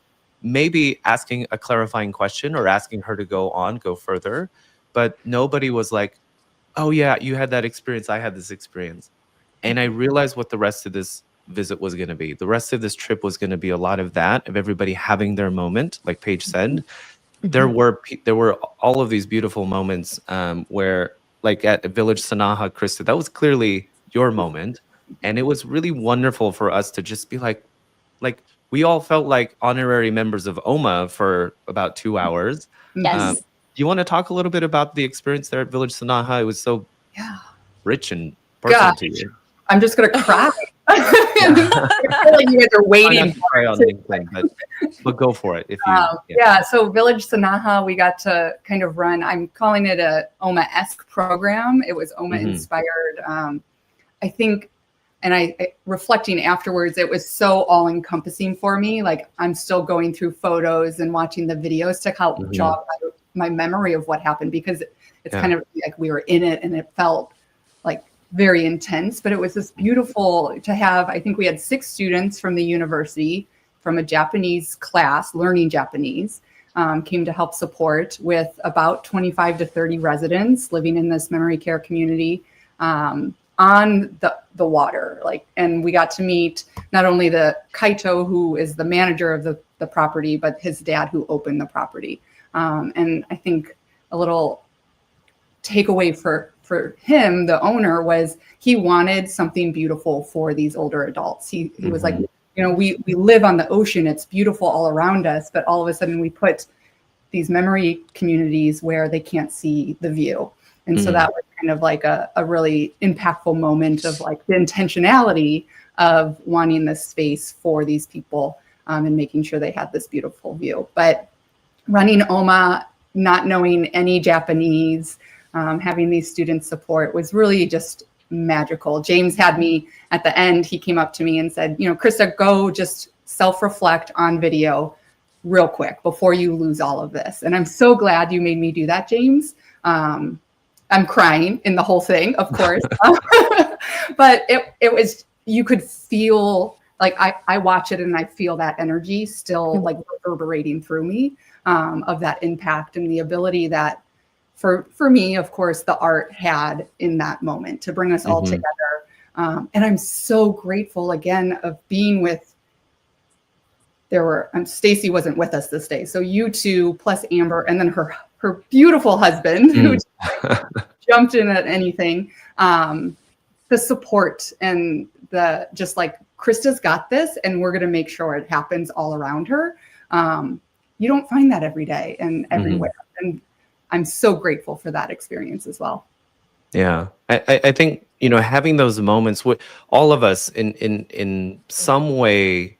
Maybe asking a clarifying question or asking her to go further. But nobody was like, oh yeah, you had that experience, I had this experience. And I realized what the rest of this visit was going to be. The rest of this trip was going to be a lot of that, of everybody having their moment, like Paige said. There were all of these beautiful moments where like at Village Sanaha, Krista, that was clearly your moment, and it was really wonderful for us to just be like we all felt like honorary members of OMA for about 2 hours. Mhm. Yes. Do you want to talk a little bit about the experience there at Village Sanaha? It was so Yeah. rich and Gosh, personal to you. I'm just gonna cry. Yeah. I feel like you guys are Try waiting not to cry on for it. LinkedIn, but go for it if you. Yeah. Yeah, so Village Sanaha, we got to kind of run, I'm calling it a OMA-esque program. It was OMA inspired. I think, and reflecting afterwards, it was so all encompassing for me. Like I'm still going through photos and watching the videos to help jog my memory of what happened, because it's kind of like we were in it and it felt like very intense, but it was just beautiful to have. I think we had 6 students from the university from a Japanese class, learning Japanese, came to help support, with about 25 to 30 residents living in this memory care community on the water. And we got to meet not only the Kaito, who is the manager of the property, but his dad, who opened the property. And I think a little takeaway for him, the owner, was he wanted something beautiful for these older adults. He was like, we live on the ocean, it's beautiful all around us, but all of a sudden we put these memory communities where they can't see the view. And so that was kind of like a really impactful moment of like the intentionality of wanting this space for these people, and making sure they had this beautiful view. But running OMA, not knowing any Japanese, having these students support was really just magical. James had me at the end. He came up to me and said, Krista, go just self-reflect on video real quick before you lose all of this. And I'm so glad you made me do that, James. I'm crying in the whole thing, of course. But it was, you could feel, like I watch it and I feel that energy still like reverberating through me, of that impact and the ability that for me, of course, the art had in that moment to bring us all together. And I'm so grateful again of being with, Stacy wasn't with us this day. So you two plus Amber, and then her beautiful husband who jumped in at anything. The support and the just like, Krista's got this and we're going to make sure it happens all around her. You don't find that every day and everywhere. And I'm so grateful for that experience as well. Yeah, I think, having those moments with all of us in some way,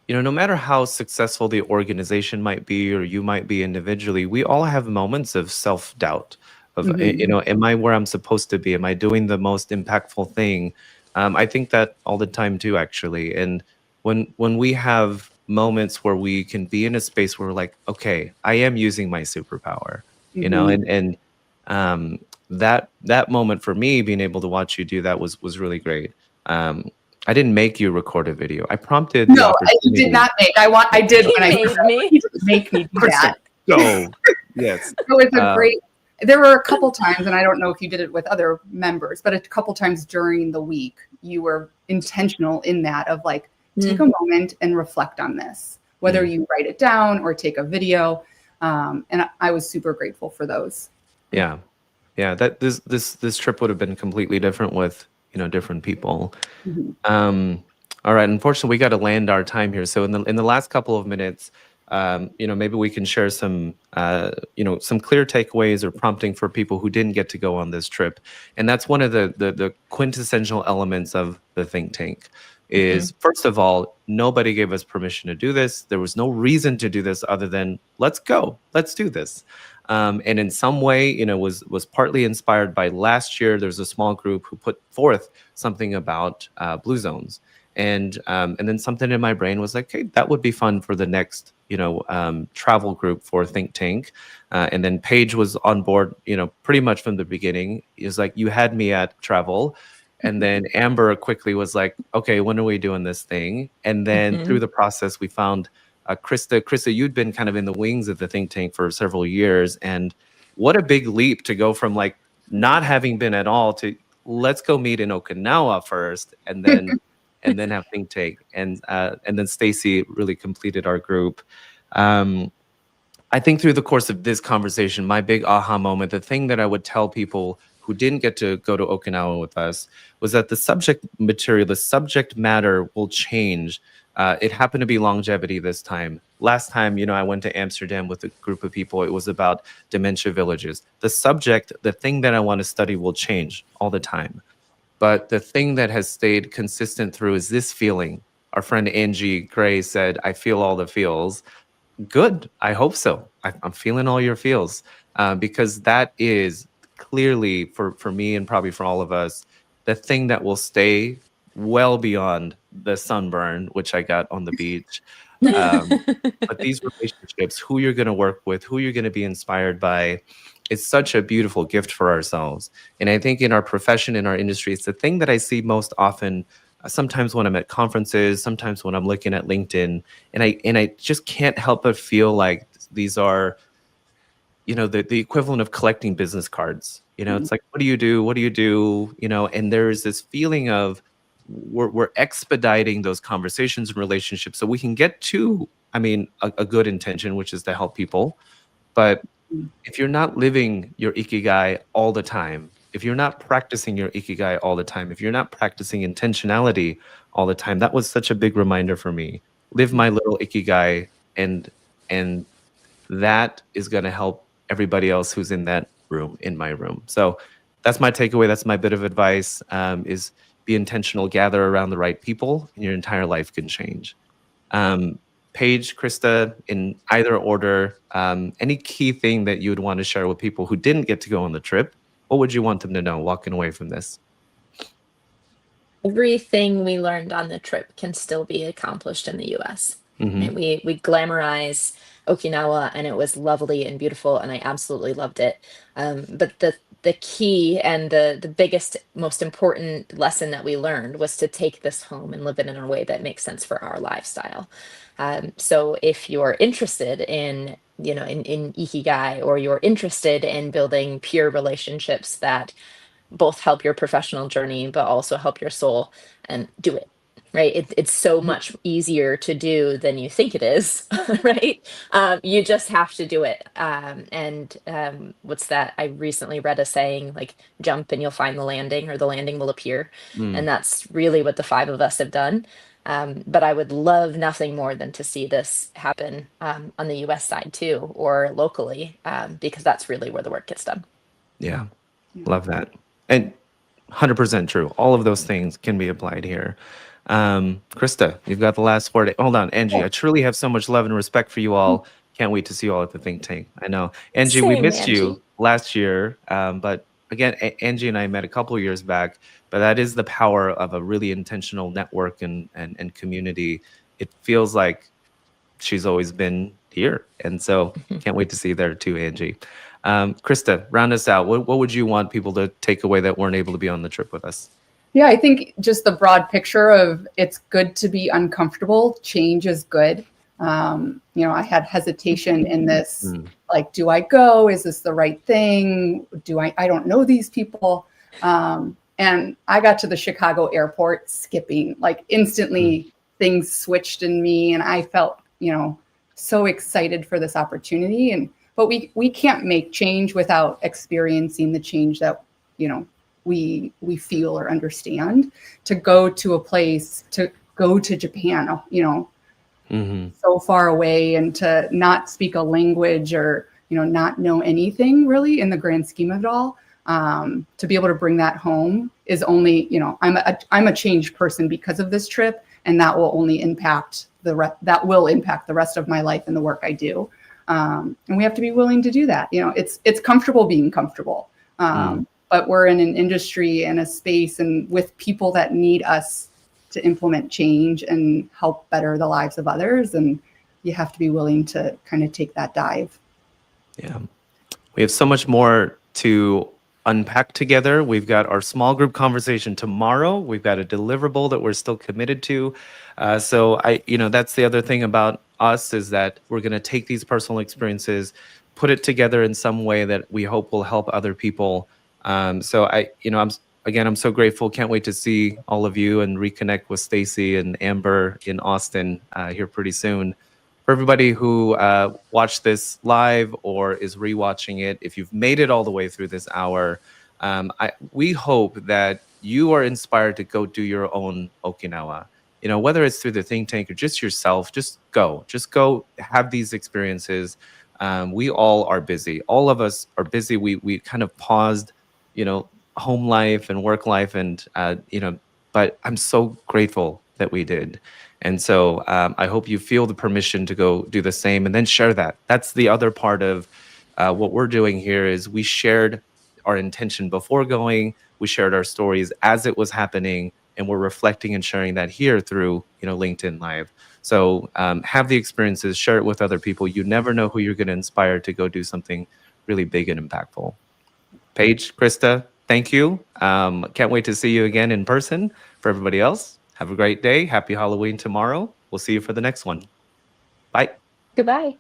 no matter how successful the organization might be or you might be individually, we all have moments of self-doubt of, am I where I'm supposed to be? Am I doing the most impactful thing? I think that all the time too, actually. And when we have moments where we can be in a space where we're like, okay, I am using my superpower, and that moment for me, being able to watch you do that was really great. I didn't make you record a video. I prompted. No, you did not make. I did when He made me. He didn't make me do that. So yes, It was a great. There were a couple times, and I don't know if you did it with other members, but a couple times during the week, you were intentional in that of like, take a moment and reflect on this, whether you write it down or take a video. And I was super grateful for those. Yeah. That this trip would have been completely different with different people. All right. Unfortunately, we got to land our time here. So in the last couple of minutes, maybe we can share some some clear takeaways or prompting for people who didn't get to go on this trip. And that's one of the quintessential elements of the think tank. Is first of all, nobody gave us permission to do this. There was no reason to do this other than let's go, let's do this. And in some way, was partly inspired by last year. There's a small group who put forth something about blue zones, and then something in my brain was like, hey, that would be fun for the next travel group for Think Tank. And then Paige was on board, pretty much from the beginning. Is like, you had me at travel. And then Amber quickly was like, okay, when are we doing this thing? And then through the process, we found Krista, you'd been kind of in the wings of the think tank for several years. And what a big leap to go from like not having been at all to let's go meet in Okinawa first and then and then have think tank. And then Stacy really completed our group. I think through the course of this conversation, my big aha moment, the thing that I would tell people who didn't get to go to Okinawa with us was that the subject material, the subject matter will change. It happened to be longevity this time. Last time, I went to Amsterdam with a group of people. It was about dementia villages. The subject, the thing that I want to study will change all the time. But the thing that has stayed consistent through is this feeling. Our friend Angie Gray said, I feel all the feels. Good. I hope so. I'm feeling all your feels, because that is clearly for me and probably for all of us, the thing that will stay well beyond the sunburn, which I got on the beach. But these relationships, who you're going to work with, who you're going to be inspired by, it's such a beautiful gift for ourselves. And I think in our profession, in our industry, it's the thing that I see most often. Sometimes when I'm at conferences, sometimes when I'm looking at LinkedIn, and I just can't help but feel like these are, the equivalent of collecting business cards. It's like, what do you do? What do you do? And there's this feeling of we're expediting those conversations and relationships so we can get to, I mean, a good intention, which is to help people. But if you're not living your Ikigai all the time, if you're not practicing your Ikigai all the time, if you're not practicing intentionality all the time, that was such a big reminder for me. Live my little Ikigai, and that is going to help everybody else who's in that room, in my room. So that's my takeaway. That's my bit of advice, is be intentional, gather around the right people, and your entire life can change. Paige, Krista, in either order, any key thing that you would want to share with people who didn't get to go on the trip? What would you want them to know walking away from this? Everything we learned on the trip can still be accomplished in the US. Mhm. We glamorize Okinawa, and it was lovely and beautiful, and I absolutely loved it. But the key and the biggest, most important lesson that we learned was to take this home and live it in a way that makes sense for our lifestyle. So if you're interested in, in Ikigai, or you're interested in building pure relationships that both help your professional journey but also help your soul, and do it. Right, it's so much easier to do than you think it is. Right, you just have to do it. And what's that, I recently read a saying, like, jump and you'll find the landing, or the landing will appear. Mm. And that's really what the five of us have done. But I would love nothing more than to see this happen, on the US side too, or locally, because that's really where the work gets done. Yeah, love that. And 100% true. All of those things can be applied here. Krista, you've got the last word. Hold on, Angie. I truly have so much love and respect for you all. Can't wait to see you all at the think tank. I know, Angie, we Same, missed you Angie. last year, but again, Angie and I met a couple of years back. But that is the power of a really intentional network and community. It feels like she's always been here, and so can't wait to see you there too, Angie. Krista, round us out. What would you want people to take away that weren't able to be on the trip with us? Yeah, I think just the broad picture of it's good to be uncomfortable. Change is good. I had hesitation in this, like, do I go? Is this the right thing? I don't know these people. And I got to the Chicago airport skipping, like instantly things switched in me. And I felt, so excited for this opportunity. But we can't make change without experiencing the change that, we feel or understand. To go to a place, to go to Japan, so far away, and to not speak a language, or not know anything really in the grand scheme of it all, to be able to bring that home is only, I'm a changed person because of this trip, and that will only impact the rest of my life and the work I do. And we have to be willing to do that. It's comfortable being comfortable. But we're in an industry and a space and with people that need us to implement change and help better the lives of others. And you have to be willing to kind of take that dive. Yeah. We have so much more to unpack together. We've got our small group conversation tomorrow. We've got a deliverable that we're still committed to. So that's the other thing about us, is that we're going to take these personal experiences, put it together in some way that we hope will help other people. I'm so grateful. Can't wait to see all of you and reconnect with Stacy and Amber in Austin here pretty soon. For everybody who watched this live or is rewatching it, if you've made it all the way through this hour, We hope that you are inspired to go do your own Okinawa. You know, whether it's through the think tank or just yourself, just go have these experiences. We all are busy. All of us are busy. We kind of paused, you know, home life and work life, and but I'm so grateful that we did. And so I hope you feel the permission to go do the same, and then share that. That's the other part of what we're doing here is we shared our intention before going. We shared our stories as it was happening, and we're reflecting and sharing that here through LinkedIn Live. So have the experiences, share it with other people. You never know who you're going to inspire to go do something really big and impactful. Paige, Krista, thank you. Can't wait to see you again in person. For everybody else, have a great day. Happy Halloween tomorrow. We'll see you for the next one. Bye. Goodbye.